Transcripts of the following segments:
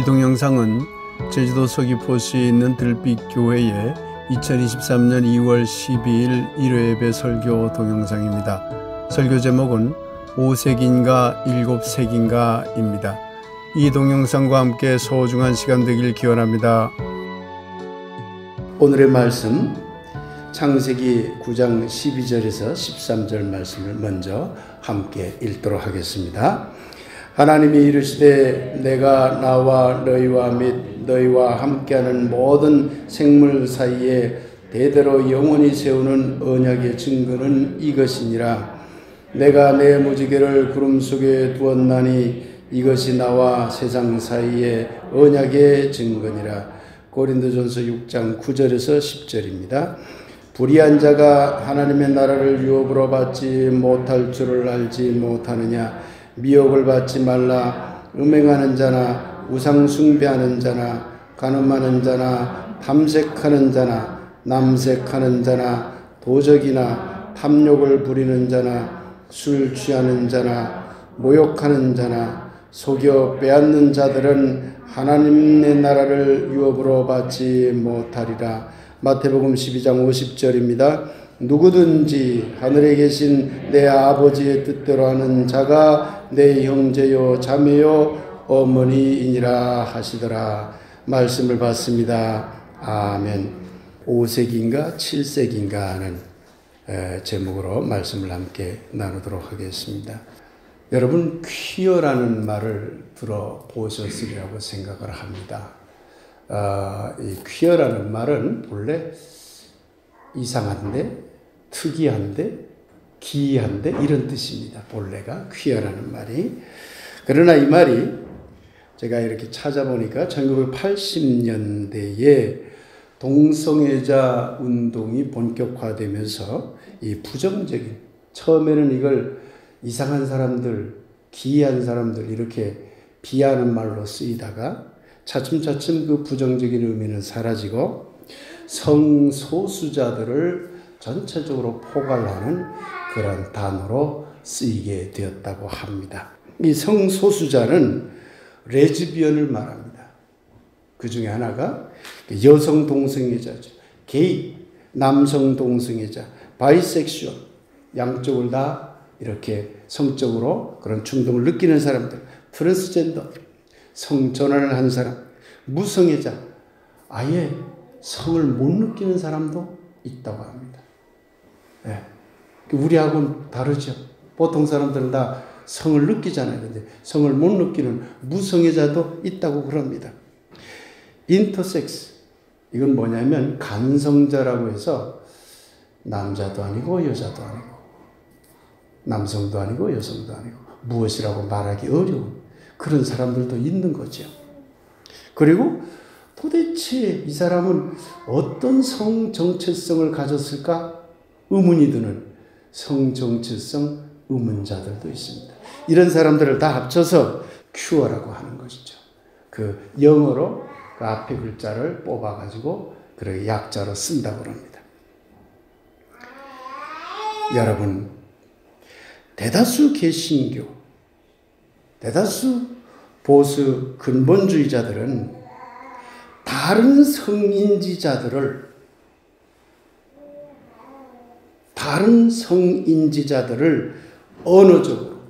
이 동영상은 제주도 서귀포시에 있는 들빛교회의 2023년 2월 12일 1회 예배 설교 동영상입니다. 설교 제목은 5색인가 7색인가 입니다. 이 동영상과 함께 소중한 시간 되길 기원합니다. 오늘의 말씀 창세기 9장 12절에서 13절 말씀을 먼저 함께 읽도록 하겠습니다. 하나님이 이르시되 내가 나와 너희와 및 너희와 함께하는 모든 생물 사이에 대대로 영원히 세우는 언약의 증거는 이것이니라. 내가 내 무지개를 구름 속에 두었나니 이것이 나와 세상 사이에 언약의 증거니라. 고린도전서 6장 9절에서 10절입니다. 불의한 자가 하나님의 나라를 유업으로 받지 못할 줄을 알지 못하느냐. 미혹을 받지 말라. 음행하는 자나 우상 숭배하는 자나 간음하는 자나 탐색하는 자나 남색하는 자나 도적이나 탐욕을 부리는 자나 술 취하는 자나 모욕하는 자나 속여 빼앗는 자들은 하나님의 나라를 유업으로 받지 못하리라. 마태복음 12장 50절입니다. 누구든지 하늘에 계신 내 아버지의 뜻대로 하는 자가 내 형제요 자매요 어머니이니라 하시더라. 말씀을 받습니다. 아멘. 5색인가 7색인가 하는 제목으로 말씀을 함께 나누도록 하겠습니다. 여러분 퀴어라는 말을 들어보셨으리라고 생각을 합니다. 이 퀴어라는 말은 본래 이상한데, 특이한데, 기이한데 이런 뜻입니다. 본래가 퀴어라는 말이. 그러나 이 말이 제가 이렇게 찾아보니까 1980년대에 동성애자 운동이 본격화되면서 이 부정적인, 처음에는 이걸 이상한 사람들, 기이한 사람들 이렇게 비하하는 말로 쓰이다가 차츰차츰 그 부정적인 의미는 사라지고 성소수자들을 전체적으로 포괄하는 그런 단어로 쓰이게 되었다고 합니다. 이 성소수자는 레즈비언을 말합니다. 그 중에 하나가 여성 동성애자죠. 게이, 남성 동성애자, 바이섹슈얼, 양쪽을 다 이렇게 성적으로 그런 충동을 느끼는 사람들, 트랜스젠더, 성전환을 한 사람, 무성애자, 아예 성을 못 느끼는 사람도 있다고 합니다. 네. 우리하고는 다르죠. 보통 사람들은 다 성을 느끼잖아요. 근데 성을 못 느끼는 무성애자도 있다고 그럽니다. 인터섹스, 이건 뭐냐면 간성자라고 해서 남자도 아니고 여자도 아니고 남성도 아니고 여성도 아니고 무엇이라고 말하기 어려운 그런 사람들도 있는 거죠. 그리고 도대체 이 사람은 어떤 성 정체성을 가졌을까 의문이 드는 성 정체성 의문자들도 있습니다. 이런 사람들을 다 합쳐서 큐어라고 하는 것이죠. 그 영어로 그 앞에 글자를 뽑아가지고 그렇게 약자로 쓴다고 합니다. 여러분, 대다수 개신교, 대다수 보수 근본주의자들은 다른 성인지자들을 언어적으로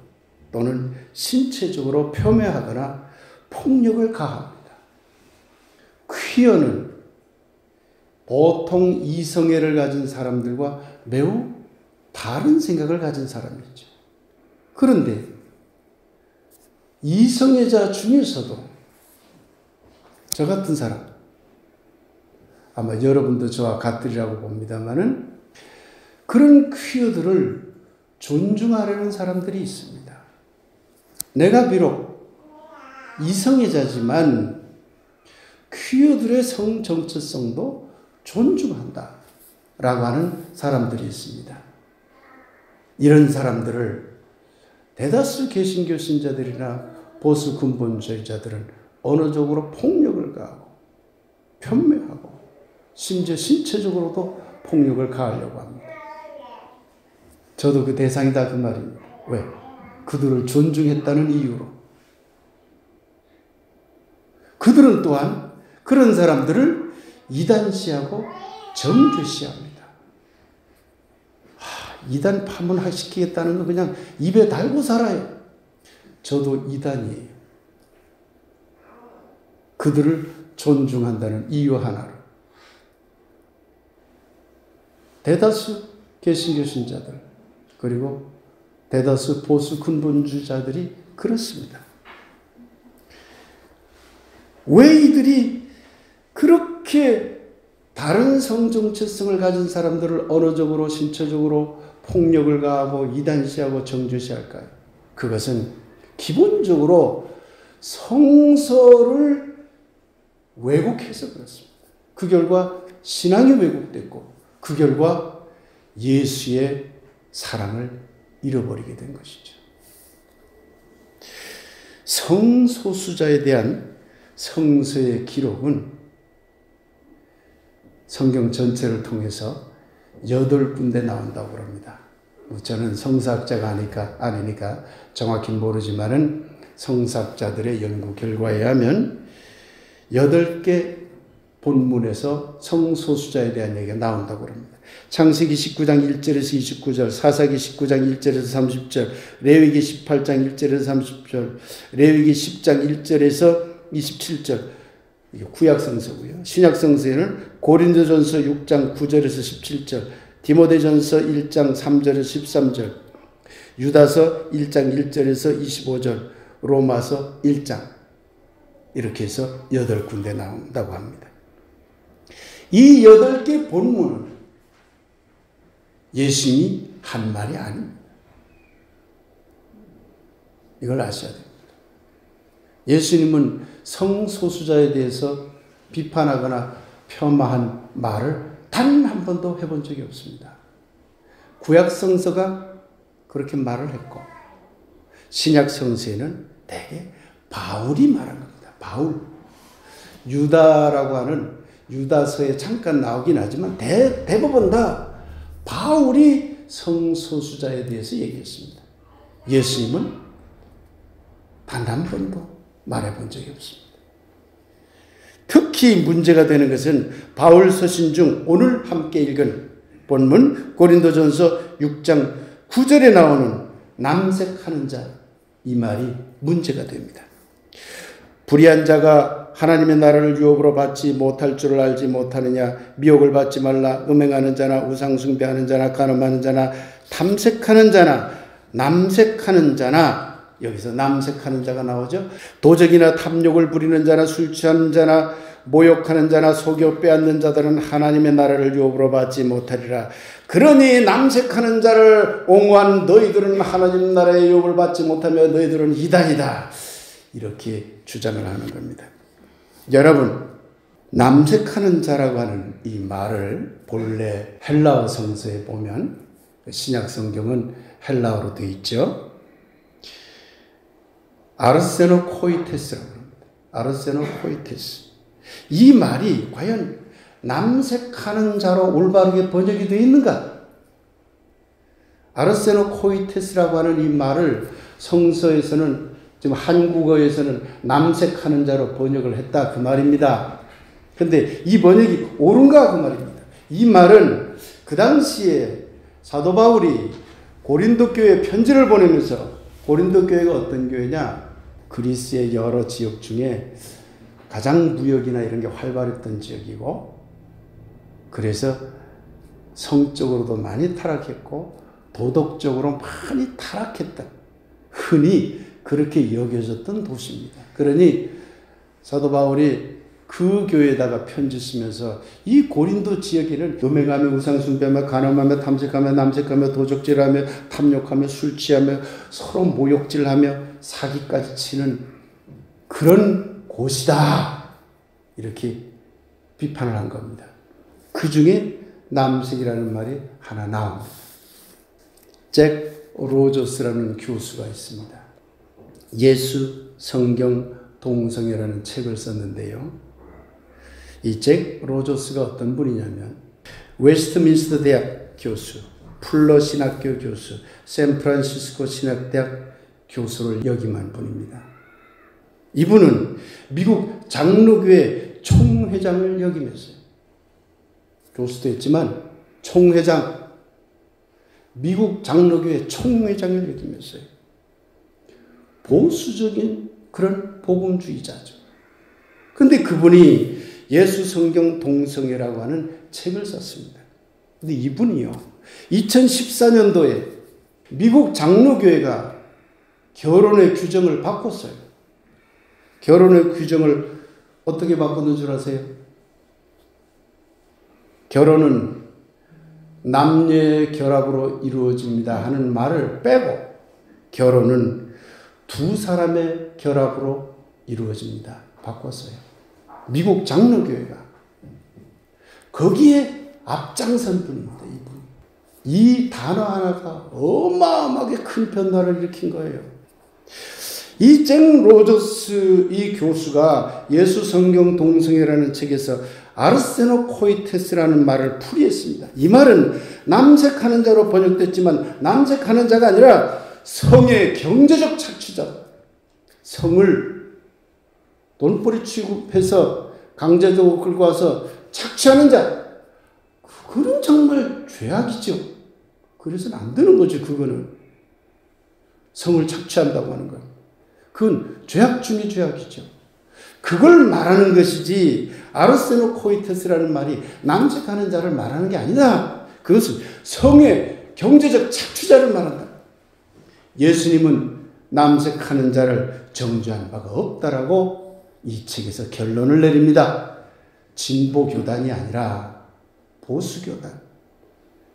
또는 신체적으로 폄훼하거나 폭력을 가합니다. 퀴어는 보통 이성애를 가진 사람들과 매우 다른 생각을 가진 사람이죠. 그런데 이성애자 중에서도 저 같은 사람, 아마 여러분도 저와 같으리라고 봅니다만은 그런 퀴어들을 존중하려는 사람들이 있습니다. 내가 비록 이성애자지만 퀴어들의 성 정체성도 존중한다 라고 하는 사람들이 있습니다. 이런 사람들을 대다수 개신교 신자들이나 보수 근본주의자들은 언어적으로 폭력을 가하고 편매하고 심지어 신체적으로도 폭력을 가하려고 합니다. 저도 그 대상이다 그 말입니다. 왜? 그들을 존중했다는 이유로. 그들은 또한 그런 사람들을 이단시하고 정죄시합니다. 이단 파문시키겠다는 건 그냥 입에 달고 살아요. 저도 이단이에요. 그들을 존중한다는 이유 하나로. 대다수 개신교 신자들 그리고 대다수 보수 근본주의자들이 그렇습니다. 왜 이들이 그렇게 다른 성정체성을 가진 사람들을 언어적으로 신체적으로 폭력을 가하고 이단시하고 정죄시할까요? 그것은 기본적으로 성서를 왜곡해서 그렇습니다. 그 결과 신앙이 왜곡됐고 그 결과 예수의 사랑을 잃어버리게 된 것이죠. 성소수자에 대한 성서의 기록은 성경 전체를 통해서 8군데 나온다고 합니다. 저는 성사학자가 아니니까 정확히 모르지만은 성사학자들의 연구 결과에 하면 8개 본문에서 성소수자에 대한 얘기가 나온다고 합니다. 창세기 19장 1절에서 29절, 사사기 19장 1절에서 30절, 레위기 18장 1절에서 30절, 레위기 10장 1절에서 27절. 이게 구약성서고요. 신약성서에는 고린도전서 6장 9절에서 17절, 디모데전서 1장 3절에서 13절, 유다서 1장 1절에서 25절, 로마서 1장 이렇게 해서 8군데 나온다고 합니다. 이 8개 본문은 예수님이 한 말이 아닙니다. 이걸 아셔야 됩니다. 예수님은 성소수자에 대해서 비판하거나 폄하한 말을 단 한 번도 해본 적이 없습니다. 구약성서가 그렇게 말을 했고 신약성서에는 대개 바울이 말한 겁니다. 바울. 유다라고 하는 유다서에 잠깐 나오긴 하지만 대부분 다 바울이 성소수자에 대해서 얘기했습니다. 예수님은 단 한 번도 말해본 적이 없습니다. 특히 문제가 되는 것은 바울 서신 중 오늘 함께 읽은 본문 고린도전서 6장 9절에 나오는 남색하는 자, 이 말이 문제가 됩니다. 불의한 자가 하나님의 나라를 유업으로 받지 못할 줄을 알지 못하느냐. 미혹을 받지 말라. 음행하는 자나 우상숭배하는 자나 간음하는 자나 탐색하는 자나 남색하는 자나, 여기서 남색하는 자가 나오죠. 도적이나 탐욕을 부리는 자나 술 취하는 자나 모욕하는 자나 속여 빼앗는 자들은 하나님의 나라를 유업으로 받지 못하리라. 그러니 남색하는 자를 옹호한 너희들은 하나님 나라의 유업을 받지 못하며 너희들은 이단이다. 이렇게 주장을 하는 겁니다. 여러분, 남색하는 자라고 하는 이 말을 본래 헬라어 성서에 보면, 신약 성경은 헬라어로 되어 있죠. 아르세노 코이테스라고 합니다. 아르세노 코이테스. 이 말이 과연 남색하는 자로 올바르게 번역이 되어 있는가? 아르세노 코이테스라고 하는 이 말을 성서에서는, 지금 한국어에서는 남색하는 자로 번역을 했다, 그 말입니다. 그런데 이 번역이 옳은가, 그 말입니다. 이 말은 그 당시에 사도 바울이 고린도 교회에 편지를 보내면서, 고린도 교회가 어떤 교회냐? 그리스의 여러 지역 중에 가장 무역이나 이런 게 활발했던 지역이고, 그래서 성적으로도 많이 타락했고 도덕적으로 많이 타락했다, 흔히 그렇게 여겨졌던 도시입니다. 그러니 사도 바울이 그 교회에다가 편지 쓰면서 이 고린도 지역에는 음행하며 우상숭배하며 간음하며 탐색하며 남색하며 도적질하며 탐욕하며 술 취하며 서로 모욕질하며 사기까지 치는 그런 곳이다, 이렇게 비판을 한 겁니다. 그 중에 남색이라는 말이 하나 나옵니다. 잭 로저스라는 교수가 있습니다. 예수, 성경, 동성애라는 책을 썼는데요. 이 잭 로저스가 어떤 분이냐면 웨스트민스터 대학 교수, 풀러 신학교 교수, 샌프란시스코 신학대학 교수를 역임한 분입니다. 이분은 미국 장로교회 총회장을 역임했어요. 교수도 했지만 총회장, 미국 장로교회 총회장을 역임했어요. 보수적인 그런 복음주의자죠. 근데 그분이 예수 성경 동성애라고 하는 책을 썼습니다. 근데 이분이요, 2014년도에 미국 장로교회가 결혼의 규정을 바꿨어요. 결혼의 규정을 어떻게 바꾸는 줄 아세요? 결혼은 남녀의 결합으로 이루어집니다 하는 말을 빼고 결혼은 두 사람의 결합으로 이루어집니다. 바꿨어요. 미국 장로교회가. 거기에 앞장선 분입니다. 이분. 이 단어 하나가 어마어마하게 큰 변화를 일으킨 거예요. 이 잭 로저스 이 교수가 예수 성경 동성애라는 책에서 아르세노코이테스라는 말을 풀이했습니다. 이 말은 남색하는 자로 번역됐지만 남색하는 자가 아니라 성의 경제적 착취자, 성을 돈벌이 취급해서 강제적으로 끌고 와서 착취하는 자, 그건 정말 죄악이죠. 그래서는 안 되는 거죠. 그거는 성을 착취한다고 하는 건 그건 죄악 중의 죄악이죠. 그걸 말하는 것이지 아르세노코이테스라는 말이 남색하는 자를 말하는 게 아니다. 그것은 성의 경제적 착취자를 말한다. 예수님은 남색하는 자를 정죄한 바가 없다라고 이 책에서 결론을 내립니다. 진보교단이 아니라 보수교단,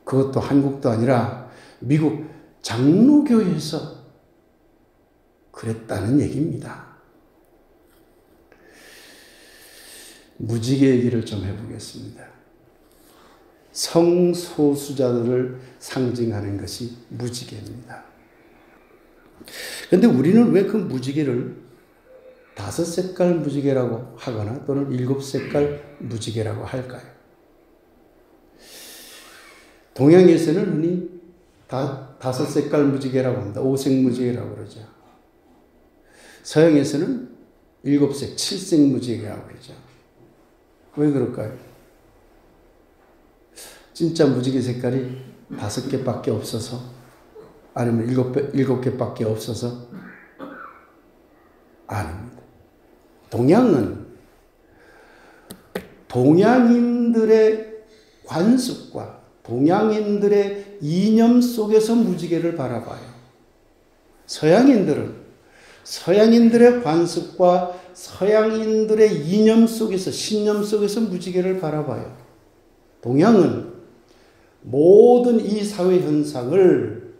그것도 한국도 아니라 미국 장로교회에서 그랬다는 얘기입니다. 무지개 얘기를 좀 해보겠습니다. 성소수자들을 상징하는 것이 무지개입니다. 그런데 우리는 왜 그 무지개를 5색깔 무지개라고 하거나 또는 7색깔 무지개라고 할까요? 동양에서는 흔히 5색깔 무지개라고 합니다. 5색 무지개라고 그러죠. 서양에서는 7색, 7색 무지개라고 그러죠. 왜 그럴까요? 진짜 무지개 색깔이 5개밖에 없어서, 아니면 7개밖에 없어서? 아닙니다. 동양은 동양인들의 관습과 동양인들의 이념 속에서 무지개를 바라봐요. 서양인들은 서양인들의 관습과 서양인들의 이념 속에서, 신념 속에서 무지개를 바라봐요. 동양은 모든 이 사회 현상을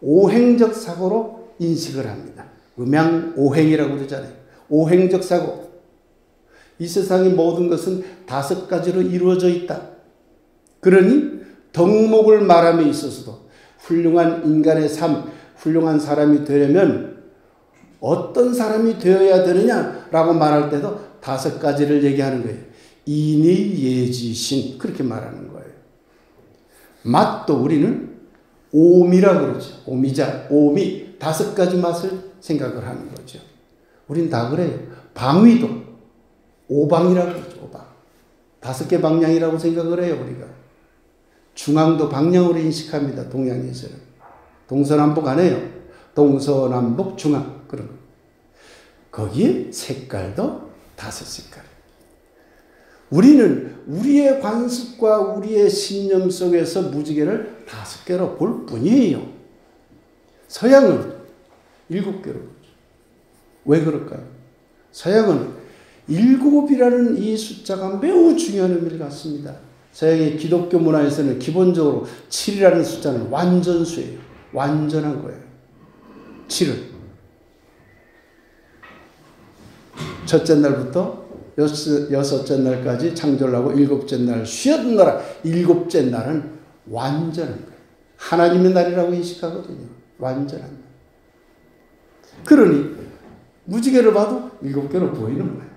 오행적 사고로 인식을 합니다. 음양오행이라고 그러잖아요. 오행적 사고. 이 세상의 모든 것은 5가지로 이루어져 있다. 그러니 덕목을 말함에 있어서도 훌륭한 인간의 삶, 훌륭한 사람이 되려면 어떤 사람이 되어야 되느냐라고 말할 때도 5가지를 얘기하는 거예요. 인의, 예지, 신, 그렇게 말하는 거예요. 맛도 우리는 오미라고 그러죠. 오미자, 오미, 5가지 맛을 생각을 하는 거죠. 우린 다 그래요. 방위도 오방이라고 그러죠. 오방. 5개 방향이라고 생각을 해요, 우리가. 중앙도 방향으로 인식합니다. 동양에서는. 동서남북 안 해요. 동서남북 중앙. 그런 거. 거기에 색깔도 5색깔. 우리는 우리의 관습과 우리의 신념 속에서 무지개를 5개로 볼 뿐이에요. 서양은 7개로 보죠. 왜 그럴까요? 서양은 7이라는 이 숫자가 매우 중요한 의미를 갖습니다. 서양의 기독교 문화에서는 기본적으로 7이라는 숫자는 완전수예요. 완전한 거예요. 7은 첫째 날부터 여섯째 날까지 창조를 하고 7째 날 쉬었노라. 7째 날은 완전한 거예요. 하나님의 날이라고 인식하거든요. 완전한 날. 그러니 무지개를 봐도 7개로 보이는 거예요.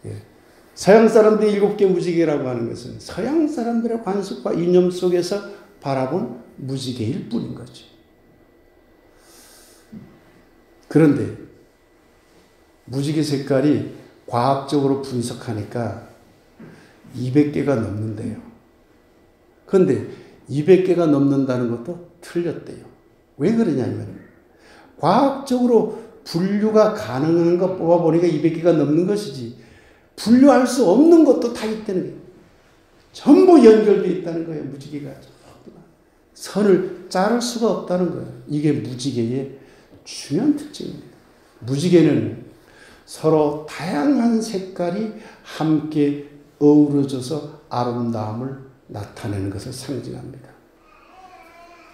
예. 서양 사람들이 7개 무지개라고 하는 것은 서양 사람들의 관습과 이념 속에서 바라본 무지개일 뿐인 거죠. 그런데 무지개 색깔이 과학적으로 분석하니까 200개가 넘는데요. 그런데 200개가 넘는다는 것도 틀렸대요. 왜 그러냐면 과학적으로 분류가 가능한 거 뽑아보니까 200개가 넘는 것이지 분류할 수 없는 것도 다 있다는 거예요. 전부 연결되어 있다는 거예요. 무지개가. 선을 자를 수가 없다는 거예요. 이게 무지개의 중요한 특징입니다. 무지개는 서로 다양한 색깔이 함께 어우러져서 아름다움을 나타내는 것을 상징합니다.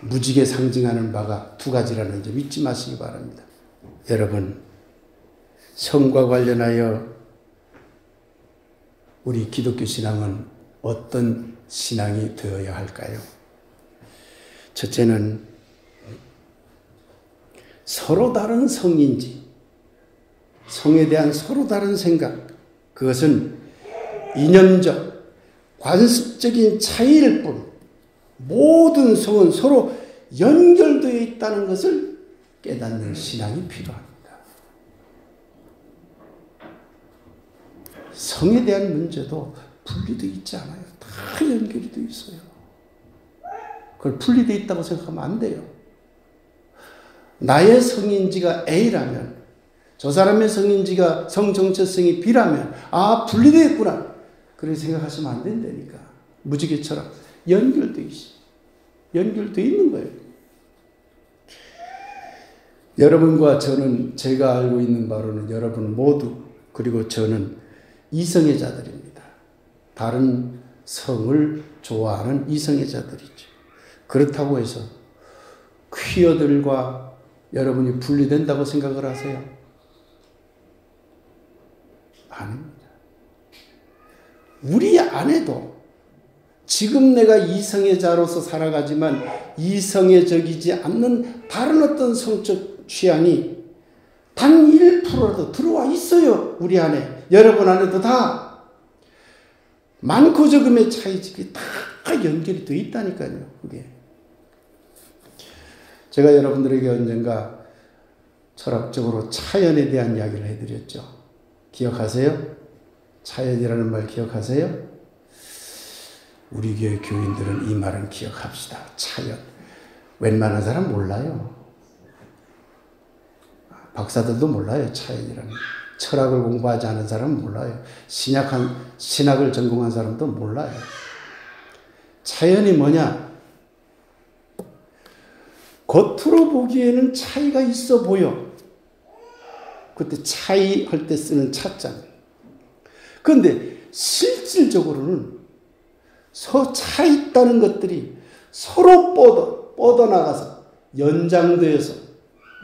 무지개 상징하는 바가 두 가지라는 점 잊지 마시기 바랍니다. 여러분, 성과 관련하여 우리 기독교 신앙은 어떤 신앙이 되어야 할까요? 첫째는 서로 다른 성인지, 성에 대한 서로 다른 생각, 그것은 이념적, 관습적인 차이일 뿐 모든 성은 서로 연결되어 있다는 것을 깨닫는 신앙이 필요합니다. 성에 대한 문제도 분리되어 있지 않아요. 다 연결이 되어 있어요. 그걸 분리되어 있다고 생각하면 안 돼요. 나의 성인지가 A라면 저 사람의 성인지가 성정체성이 B라면 분리되어 있구나. 그렇게 생각하시면 안 된다니까. 무지개처럼 연결되어 있어. 연결되어 있는 거예요. 여러분과 저는 제가 알고 있는 바로는 여러분 모두 그리고 저는 이성애자들입니다. 다른 성을 좋아하는 이성애자들이죠. 그렇다고 해서 퀴어들과 여러분이 분리된다고 생각을 하세요? 아닙니다. 우리 안에도 지금 내가 이성애자로서 살아가지만 이성애적이지 않는 다른 어떤 성적 취향이 단 1%라도 들어와 있어요. 우리 안에. 여러분 안에도 다. 많고 적음의 차이지. 그게 다 연결이 되어 있다니까요. 그게. 제가 여러분들에게 언젠가 철학적으로 차연에 대한 이야기를 해드렸죠. 기억하세요? 차연이라는 말 기억하세요? 우리 교회 교인들은 이 말은 기억합시다. 차연. 웬만한 사람 몰라요. 박사들도 몰라요. 차연이라는. 철학을 공부하지 않은 사람은 몰라요. 신학을 전공한 사람도 몰라요. 차연이 뭐냐? 겉으로 보기에는 차이가 있어 보여. 그때 차이 할 때 쓰는 차자. 그런데 실질적으로는 차 있다는 것들이 서로 뻗어나가서 연장되어서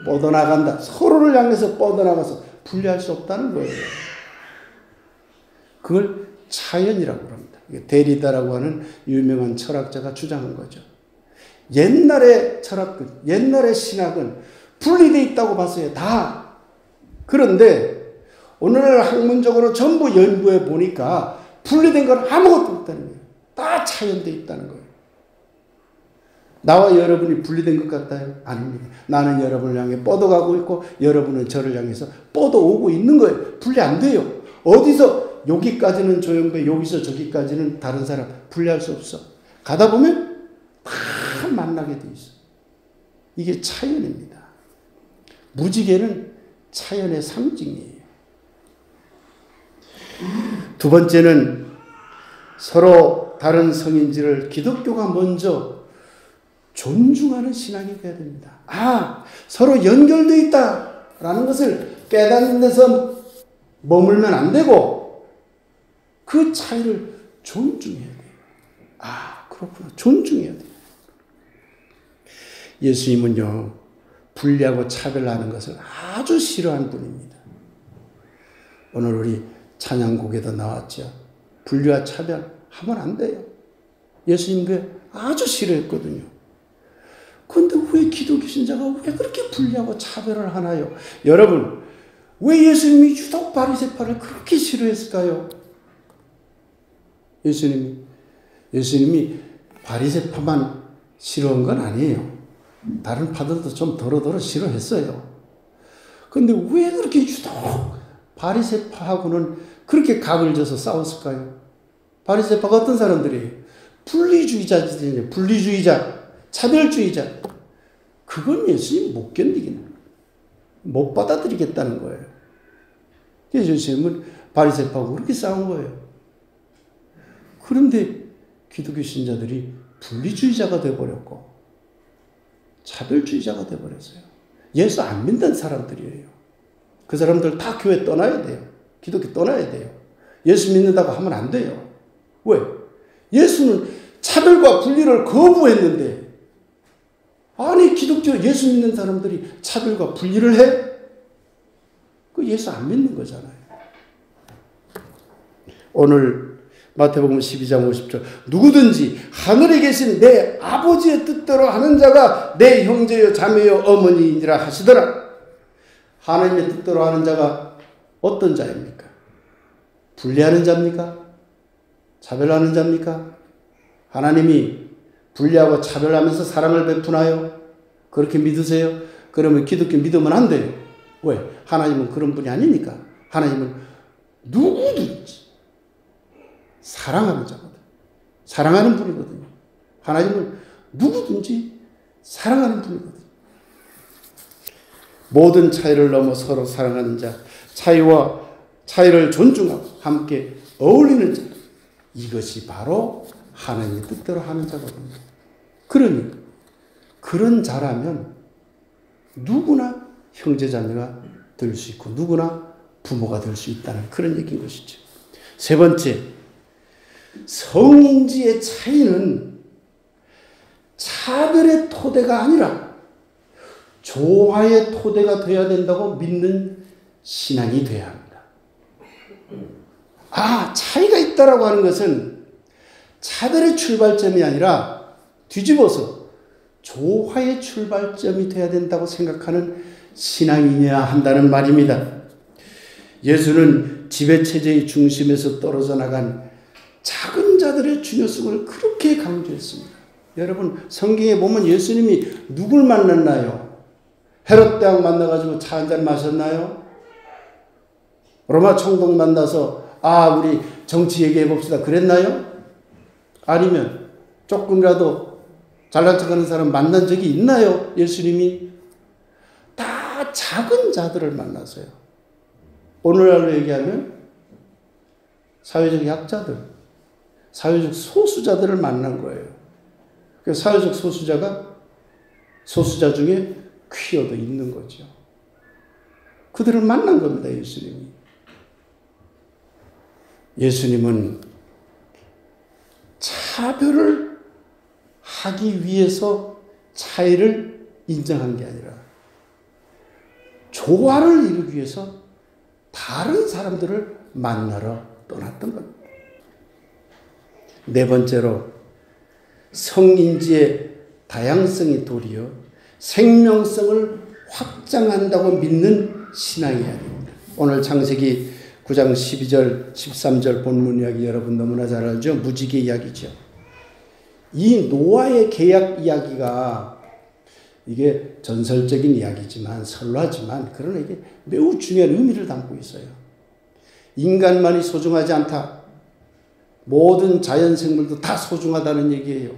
뻗어나간다. 서로를 향해서 뻗어나가서 분리할 수 없다는 거예요. 그걸 차연이라고 합니다. 데리다라고 하는 유명한 철학자가 주장한 거죠. 옛날의 철학은, 옛날의 신학은 분리되어 있다고 봤어요. 다. 그런데 오늘날 학문적으로 전부 연구해 보니까 분리된 건 아무것도 없다는 거예요. 다 차연되어 있다는 거예요. 나와 여러분이 분리된 것 같아요? 아닙니다. 나는 여러분을 향해 뻗어가고 있고 여러분은 저를 향해서 뻗어오고 있는 거예요. 분리 안 돼요. 어디서 여기까지는 조영배, 여기서 저기까지는 다른 사람 분리할 수 없어. 가다 보면 다 만나게 돼 있어. 이게 차연입니다. 무지개는 차연의 상징이에요. 두 번째는 서로 다른 성인지를 기독교가 먼저 존중하는 신앙이 되어야 됩니다. 서로 연결되어 있다라는 것을 깨닫는 데서 머물면 안 되고 그 차이를 존중해야 돼요. 그렇구나. 존중해야 돼요. 예수님은요, 분리하고 차별하는 것을 아주 싫어하는 분입니다. 오늘 우리 찬양곡에도 나왔죠. 분리와 차별하면 안 돼요. 예수님 그 아주 싫어했거든요. 그런데 왜 기독교 신자가 왜 그렇게 분리하고 차별을 하나요? 여러분, 왜 예수님이 유독 바리새파를 그렇게 싫어했을까요? 예수님이 바리새파만 싫어한 건 아니에요. 다른 파들도 좀 더러더러 싫어했어요. 그런데 왜 그렇게 유독 바리새파하고는 그렇게 각을 져서 싸웠을까요? 바리새파가 어떤 사람들이에요? 분리주의자들이에요. 분리주의자, 차별주의자. 그건 예수님 못 견디겠는, 못 받아들이겠다는 거예요. 그래서 예수님은 바리새파하고 그렇게 싸운 거예요. 그런데 기독교 신자들이 분리주의자가 되어버렸고 차별주의자가 되어버렸어요. 예수 안 믿는 사람들이에요. 그 사람들 다 교회 떠나야 돼요. 기독교 떠나야 돼요. 예수 믿는다고 하면 안 돼요. 왜? 예수는 차별과 분리를 거부했는데, 아니 기독교 예수 믿는 사람들이 차별과 분리를 해? 그 예수 안 믿는 거잖아요. 오늘 마태복음 12장 50절, 누구든지 하늘에 계신 내 아버지의 뜻대로 하는 자가 내 형제여 자매여 어머니이니라 하시더라. 하나님의 뜻대로 하는 자가 어떤 자입니까? 분리하는 자입니까? 차별하는 자입니까? 하나님이 분리하고 차별하면서 사랑을 베푸나요? 그렇게 믿으세요? 그러면 기독교 믿으면 안 돼요. 왜? 하나님은 그런 분이 아니니까. 하나님은 누구든지 사랑하는 자거든. 사랑하는 분이거든요. 하나님은 누구든지 사랑하는 분이거든요. 모든 차이를 넘어 서로 사랑하는 자, 차이를 존중하고 함께 어울리는 자, 이것이 바로 하나님의 뜻대로 하는 자거든요. 그러니 그런 자라면 누구나 형제자매가 될 수 있고 누구나 부모가 될 수 있다는 그런 얘기인 것이죠. 세 번째, 성인지의 차이는 차별의 토대가 아니라 조화의 토대가 되어야 된다고 믿는 신앙이 되어야 합니다. 차이가 있다라고 하는 것은 차별의 출발점이 아니라 뒤집어서 조화의 출발점이 되어야 된다고 생각하는 신앙이어야 한다는 말입니다. 예수는 지배체제의 중심에서 떨어져 나간 작은 자들의 중요성을 그렇게 강조했습니다. 여러분, 성경에 보면 예수님이 누굴 만났나요? 헤롯 대왕 만나가지고 차 한잔 마셨나요? 로마 총독 만나서 우리 정치 얘기해 봅시다 그랬나요? 아니면 조금이라도 잘난 척하는 사람 만난 적이 있나요? 예수님이 다 작은 자들을 만나서요. 오늘날로 얘기하면 사회적 약자들, 사회적 소수자들을 만난 거예요. 그 사회적 소수자가 소수자 중에 퀴어도 있는 거죠. 그들을 만난 겁니다, 예수님이. 예수님은 차별을 하기 위해서 차이를 인정한 게 아니라 조화를 이루기 위해서 다른 사람들을 만나러 떠났던 겁니다. 네 번째로, 성인지의 다양성이 도리어 생명성을 확장한다고 믿는 신앙이 아닙니다. 오늘 창세기 9장 12절, 13절 본문 이야기 여러분 너무나 잘 알죠? 무지개 이야기죠. 이 노아의 계약 이야기가 이게 전설적인 이야기지만, 설화지만, 그러나 이게 매우 중요한 의미를 담고 있어요. 인간만이 소중하지 않다. 모든 자연생물도 다 소중하다는 얘기예요.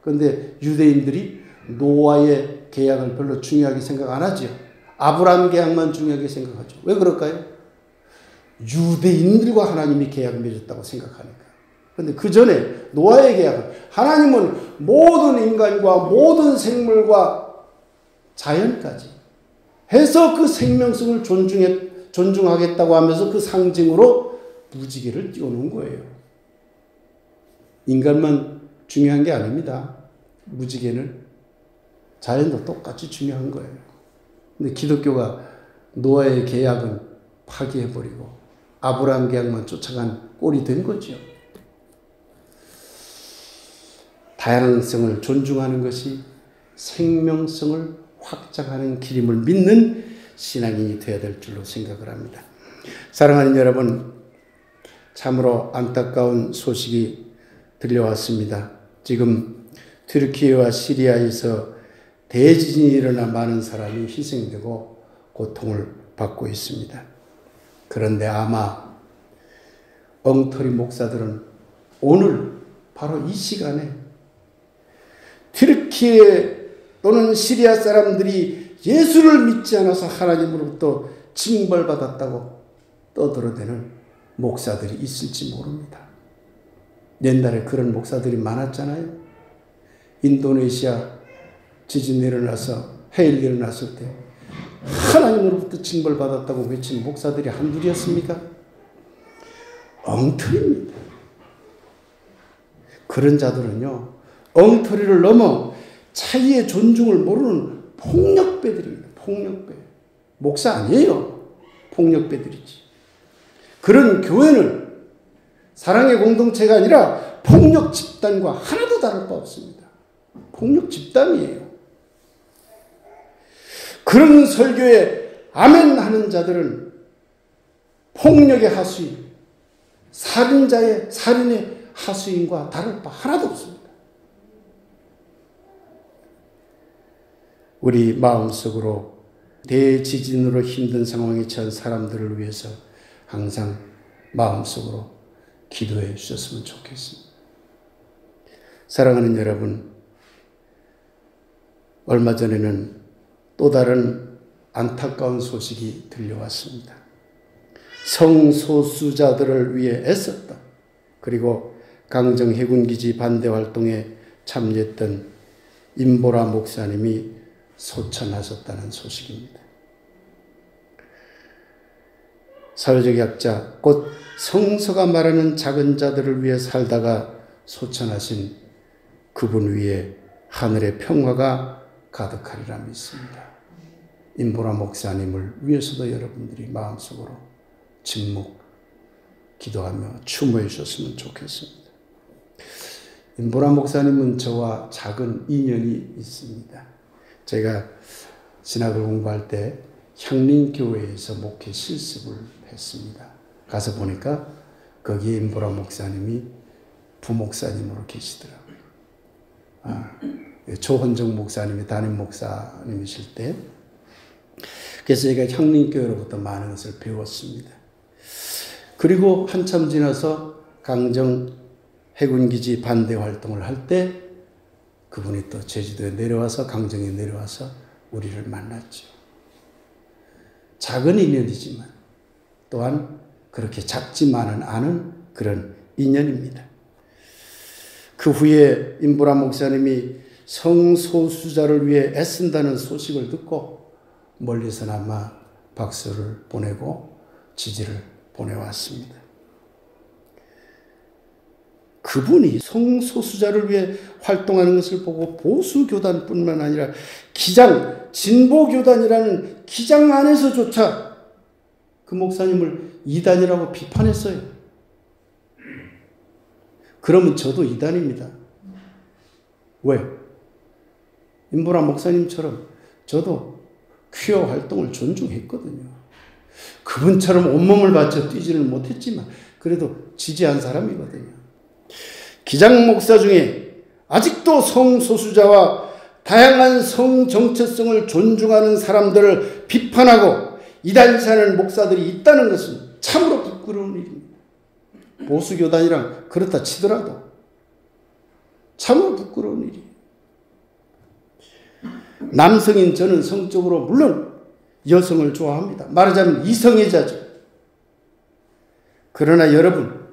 그런데 유대인들이 노아의 계약을 별로 중요하게 생각 안 하죠. 아브라함 계약만 중요하게 생각하죠. 왜 그럴까요? 유대인들과 하나님이 계약을 맺었다고 생각하니까. 그런데 그 전에 노아의 계약은 하나님은 모든 인간과 모든 생물과 자연까지 해서 그 생명성을 존중하겠다고 하면서 그 상징으로 무지개를 띄워놓은 거예요. 인간만 중요한 게 아닙니다. 무지개는 자연도 똑같이 중요한 거예요. 근데 기독교가 노아의 계약은 파기해버리고 아브라함 계약만 쫓아간 꼴이 된 거죠. 다양성을 존중하는 것이 생명성을 확장하는 길임을 믿는 신앙인이 되어야 될 줄로 생각을 합니다. 사랑하는 여러분, 참으로 안타까운 소식이 들려왔습니다. 지금 튀르키예와 시리아에서 대지진이 일어나 많은 사람이 희생되고 고통을 받고 있습니다. 그런데 아마 엉터리 목사들은 오늘 바로 이 시간에 튀르키예 또는 시리아 사람들이 예수를 믿지 않아서 하나님으로부터 징벌받았다고 떠들어대는 목사들이 있을지 모릅니다. 옛날에 그런 목사들이 많았잖아요. 인도네시아 지진이 일어나서 해일이 일어났을 때 하나님으로부터 징벌받았다고 외친 목사들이 한둘이었습니까? 엉터리입니다. 그런 자들은요, 엉터리를 넘어 차이의 존중을 모르는 폭력배들입니다. 폭력배. 목사 아니에요. 폭력배들이지. 그런 교회는 사랑의 공동체가 아니라 폭력 집단과 하나도 다를 바 없습니다. 폭력 집단이에요. 그런 설교에 아멘 하는 자들은 폭력의 하수인, 살인의 하수인과 다를 바 하나도 없습니다. 우리 마음속으로 대지진으로 힘든 상황에 처한 사람들을 위해서 항상 마음속으로 기도해 주셨으면 좋겠습니다. 사랑하는 여러분, 얼마 전에는 또 다른 안타까운 소식이 들려왔습니다. 성소수자들을 위해 애썼다. 그리고 강정 해군기지 반대 활동에 참여했던 임보라 목사님이 소천하셨다는 소식입니다. 사회적 약자, 곧 성서가 말하는 작은 자들을 위해 살다가 소천하신 그분 위에 하늘의 평화가 가득하리라 믿습니다. 임보라 목사님을 위해서도 여러분들이 마음속으로 침묵 기도하며 추모해 주셨으면 좋겠습니다. 임보라 목사님은 저와 작은 인연이 있습니다. 제가 신학을 공부할 때 향림교회에서 목회 실습을 했습니다. 가서 보니까 거기에 임보라 목사님이 부목사님으로 계시더라고요. 조헌정 목사님이 담임 목사님이실 때, 그래서 제가 향림교회로부터 많은 것을 배웠습니다. 그리고 한참 지나서 강정 해군기지 반대 활동을 할 때 그분이 또 제주도에 내려와서 강정에 내려와서 우리를 만났죠. 작은 인연이지만 또한 그렇게 작지만은 않은 그런 인연입니다. 그 후에 임보라 목사님이 성소수자를 위해 애쓴다는 소식을 듣고 멀리서나마 박수를 보내고 지지를 보내왔습니다. 그분이 성소수자를 위해 활동하는 것을 보고 보수교단뿐만 아니라 기장, 진보교단이라는 기장 안에서조차 그 목사님을 이단이라고 비판했어요. 그러면 저도 이단입니다. 왜? 임보라 목사님처럼 저도 퀴어 활동을 존중했거든요. 그분처럼 온몸을 바쳐 뛰지는 못했지만 그래도 지지한 사람이거든요. 기장 목사 중에 아직도 성소수자와 다양한 성 정체성을 존중하는 사람들을 비판하고 이단시하는 목사들이 있다는 것은 참으로 부끄러운 일입니다. 보수교단이랑 그렇다 치더라도 참으로 부끄러운 일이에요. 남성인 저는 성적으로 물론 여성을 좋아합니다. 말하자면 이성애자죠. 그러나 여러분,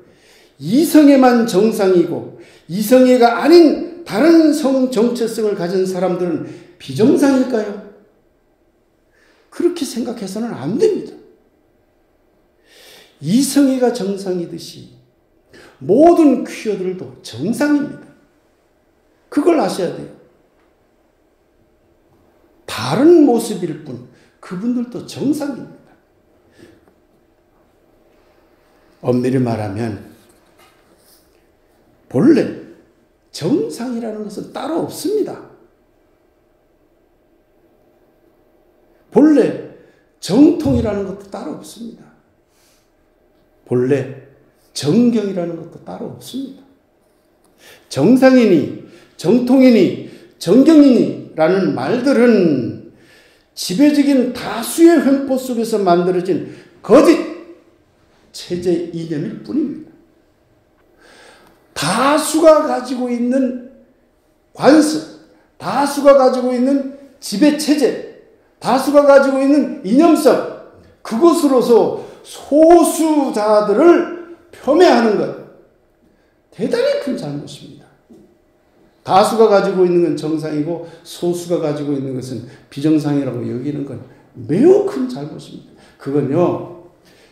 이성애만 정상이고 이성애가 아닌 다른 성 정체성을 가진 사람들은 비정상일까요? 그렇게 생각해서는 안 됩니다. 이성애가 정상이듯이 모든 퀴어들도 정상입니다. 그걸 아셔야 돼요. 다른 모습일 뿐 그분들도 정상입니다. 엄밀히 말하면 본래 정상이라는 것은 따로 없습니다. 본래 정통이라는 것도 따로 없습니다. 본래 정경이라는 것도 따로 없습니다. 정상이니 정통이니 정경이니라는 말들은 지배적인 다수의 횡포 속에서 만들어진 거짓 체제 이념일 뿐입니다. 다수가 가지고 있는 관습, 다수가 가지고 있는 지배체제, 다수가 가지고 있는 이념성, 그것으로서 소수자들을 폄훼하는 것, 대단히 큰 잘못입니다. 다수가 가지고 있는 건 정상이고 소수가 가지고 있는 것은 비정상이라고 여기는 건 매우 큰 잘못입니다. 그건요,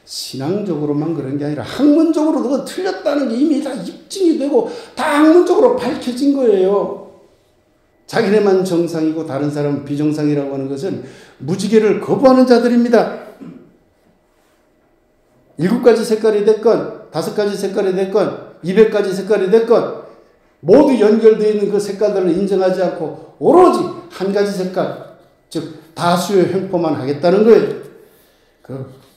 신앙적으로만 그런 게 아니라 학문적으로도 그건 틀렸다는 게 이미 다 입증이 되고 다 학문적으로 밝혀진 거예요. 자기네만 정상이고 다른 사람은 비정상이라고 하는 것은 무지개를 거부하는 자들입니다. 7가지 색깔이 됐건 5가지 색깔이 됐건 200가지 색깔이 됐건 모두 연결되어 있는 그 색깔들을 인정하지 않고 오로지 한 가지 색깔, 즉 다수의 횡포만 하겠다는 거예요.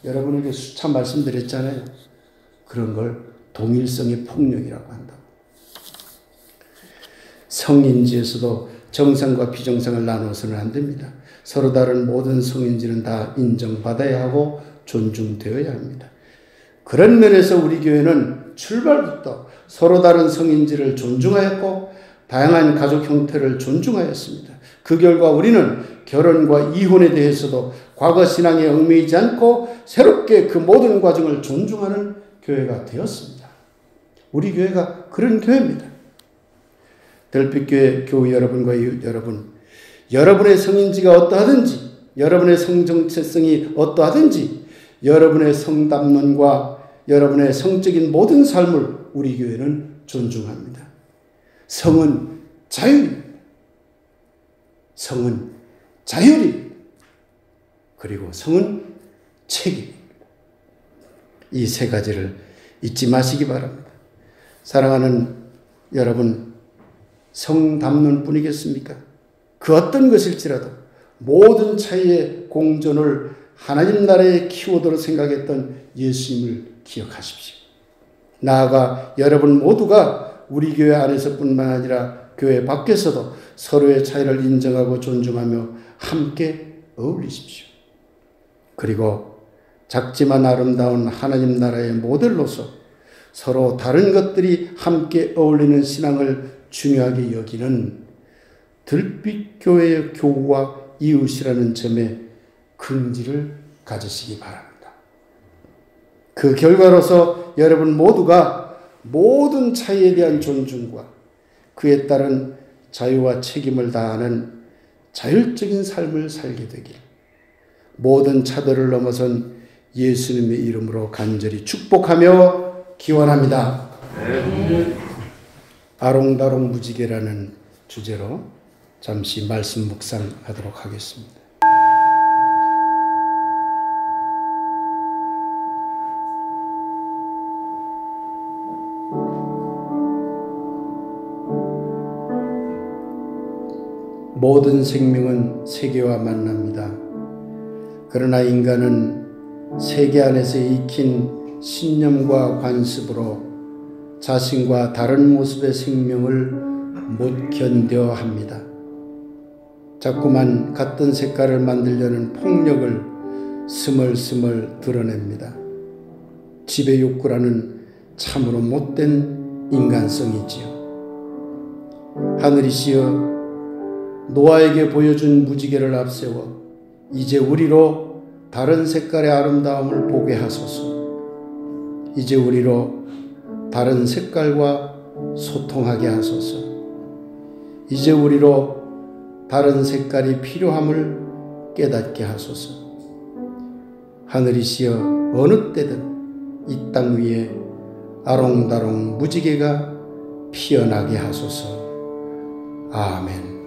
여러분에게 수차 말씀드렸잖아요. 그런 걸 동일성의 폭력이라고 한다고. 성인지에서도 정상과 비정상을 나눠서는 안 됩니다. 서로 다른 모든 성인지는 다 인정받아야 하고 존중되어야 합니다. 그런 면에서 우리 교회는 출발부터 서로 다른 성인지를 존중하였고 다양한 가족 형태를 존중하였습니다. 그 결과 우리는 결혼과 이혼에 대해서도 과거 신앙에 얽매이지 않고 새롭게 그 모든 과정을 존중하는 교회가 되었습니다. 우리 교회가 그런 교회입니다. 별빛교회 교우 여러분과 이웃 여러분, 여러분의 성인지가 어떠하든지, 여러분의 성정체성이 어떠하든지, 여러분의 성담론과 여러분의 성적인 모든 삶을 우리 교회는 존중합니다. 성은 자유입니다. 성은 자율입니다. 그리고 성은 책임입니다. 이 세 가지를 잊지 마시기 바랍니다. 사랑하는 여러분, 성담론뿐이겠습니까? 그 어떤 것일지라도 모든 차이의 공존을 하나님 나라의 키워드로 생각했던 예수님을 기억하십시오. 나아가 여러분 모두가 우리 교회 안에서뿐만 아니라 교회 밖에서도 서로의 차이를 인정하고 존중하며 함께 어울리십시오. 그리고 작지만 아름다운 하나님 나라의 모델로서 서로 다른 것들이 함께 어울리는 신앙을 중요하게 여기는 들빛교회의 교우와 이웃이라는 점에 긍지를 가지시기 바랍니다. 그 결과로서 여러분 모두가 모든 차이에 대한 존중과 그에 따른 자유와 책임을 다하는 자율적인 삶을 살게 되길 모든 차들을 넘어선 예수님의 이름으로 간절히 축복하며 기원합니다. 아롱다롱 무지개라는 주제로 잠시 말씀 묵상하도록 하겠습니다. 모든 생명은 세계와 만납니다. 그러나 인간은 세계 안에서 익힌 신념과 관습으로 자신과 다른 모습의 생명을 못 견뎌 합니다. 자꾸만 같은 색깔을 만들려는 폭력을 스멀스멀 드러냅니다. 지배 욕구라는 참으로 못된 인간성이지요. 하늘이시여, 노아에게 보여준 무지개를 앞세워 이제 우리로 다른 색깔의 아름다움을 보게 하소서. 이제 우리로 다른 색깔과 소통하게 하소서. 이제 우리로 다른 색깔이 필요함을 깨닫게 하소서. 하늘이시여, 어느 때든 이 땅 위에 아롱다롱 무지개가 피어나게 하소서. 아멘.